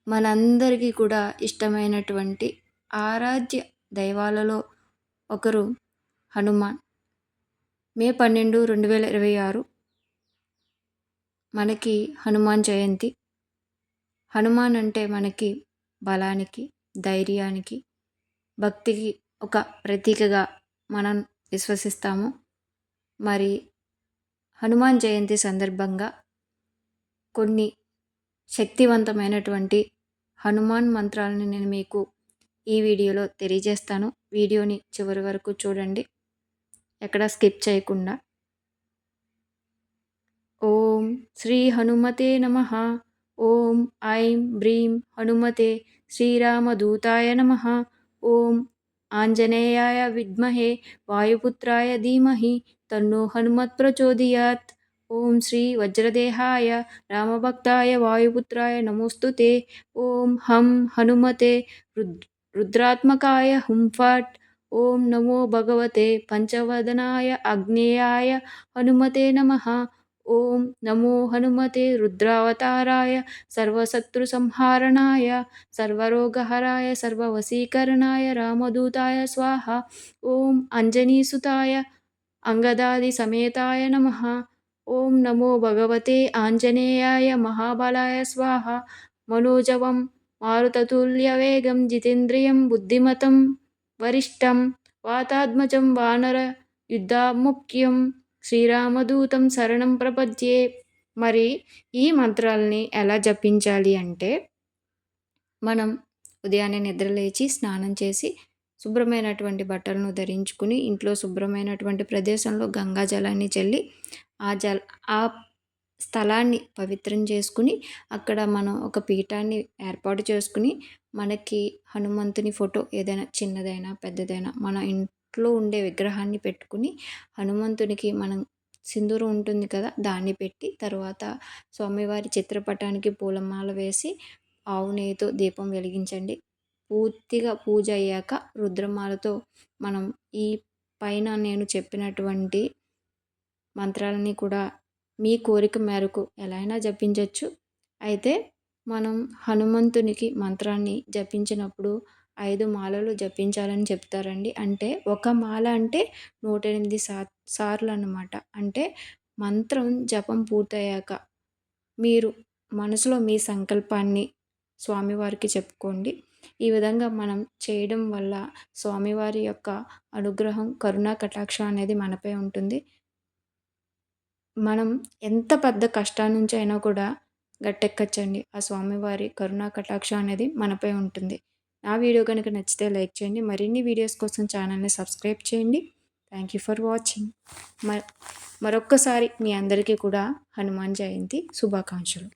మనందరికీ కూడా ఇష్టమైనటువంటి ఆరాధ్య దైవాలలో ఒకరు హనుమాన్. మే 12, 2026 మనకి హనుమాన్ జయంతి. హనుమాన్ అంటే మనకి బలానికి, ధైర్యానికి, భక్తికి ఒక ప్రతీకగా మనం విశ్వసిస్తాము. మరి హనుమాన్ జయంతి సందర్భంగా కొన్ని శక్తివంతమైనటువంటి హనుమాన్ మంత్రాలను నేను మీకు ఈ వీడియోలో తెలియజేస్తాను. వీడియోని చివరి వరకు చూడండి, ఎక్కడ స్కిప్ చేయకుండా. ఓం శ్రీ హనుమతే నమః. ఓం ఐం బ్రీం హనుమతే శ్రీరామదూతాయ నమః. ఓం ఆంజనేయాయ విద్మహే వాయుపుత్రాయ ధీమహి తన్నో హనుమత్ ప్రచోదయాత్. ఓం శ్రీ వజ్రదేహాయ రామభక్తాయ వాయుపుత్రాయ నమోస్తుతే. ఓం హం హనుమతే రుద్రాత్మకాయ హుం ఫట్. ఓం నమో భగవతే పంచవదనాయ ఆగ్నేయాయ హనుమతే నమః. ఓం నమో హనుమతే రుద్రావతారాయ సర్వశత్రు సంహారణాయ సర్వరోగహరాయ సర్వవశీకరణాయ రామదూతాయ స్వాహ. ఓం అంజనీసుతాయ అంగదాది సమేతాయ నమః. ఓం నమో భగవతే ఆంజనేయాయ మహాబలాయ స్వాహ. మనోజవం మారుతతుల్యవేగం జితేంద్రియం బుద్ధిమతం వరిష్టం వాతాత్మజం వానర యుద్ధాముఖ్యం శ్రీరామదూతం శరణం ప్రపద్యే. మరి ఈ మంత్రాలని ఎలా జపించాలి అంటే, మనం ఉదయాన్నే నిద్రలేచి స్నానం చేసి శుభ్రమైనటువంటి బట్టలను ధరించుకుని ఇంట్లో శుభ్రమైనటువంటి ప్రదేశంలో గంగా జలాన్ని చల్లి ఆ స్థలాన్ని పవిత్రం చేసుకుని అక్కడ మనం ఒక పీఠాన్ని ఏర్పాటు చేసుకుని మనకి హనుమంతుని ఫోటో ఏదైనా చిన్నదైనా పెద్దదైనా మన ఇంట్లో ఉండే విగ్రహాన్ని పెట్టుకుని హనుమంతునికి మనం సింధూరం ఉంటుంది కదా, దాన్ని పెట్టి తర్వాత స్వామివారి చిత్రపటానికి పూలమాల వేసి ఆవు నెయ్యితో దీపం వెలిగించండి. పూర్తిగా పూజ అయ్యాక రుద్రమాలతో మనం ఈ పైన నేను చెప్పినటువంటి మంత్రాలని కూడా మీ కోరిక మేరకు ఎలా అయినా జపించవచ్చు. అయితే మనం హనుమంతునికి మంత్రాన్ని జపించినప్పుడు 5 మాలలు జపించాలని చెప్తారండి. అంటే ఒక మాల అంటే 108 సార్లు అన్నమాట. అంటే మంత్రం జపం పూర్తయ్యాక మీరు మనసులో మీ సంకల్పాన్ని స్వామివారికి చెప్పుకోండి. ఈ విధంగా మనం చేయడం వల్ల స్వామివారి యొక్క అనుగ్రహం, కరుణా కటాక్షం అనేది మనపై ఉంటుంది. మనం ఎంత పెద్ద కష్టాల నుంచి అయినా కూడా గట్టెక్కచ్చండి. ఆ స్వామివారి కరుణా కటాక్షం అనేది మనపై ఉంటుంది. నా వీడియో కనుక నచ్చితే లైక్ చేయండి. మరిన్ని వీడియోస్ కోసం ఛానల్ని సబ్స్క్రైబ్ చేయండి. Thank you for watching. మరొక్కసారి మీ అందరికీ కూడా హనుమాన్ జయంతి శుభాకాంక్షలు.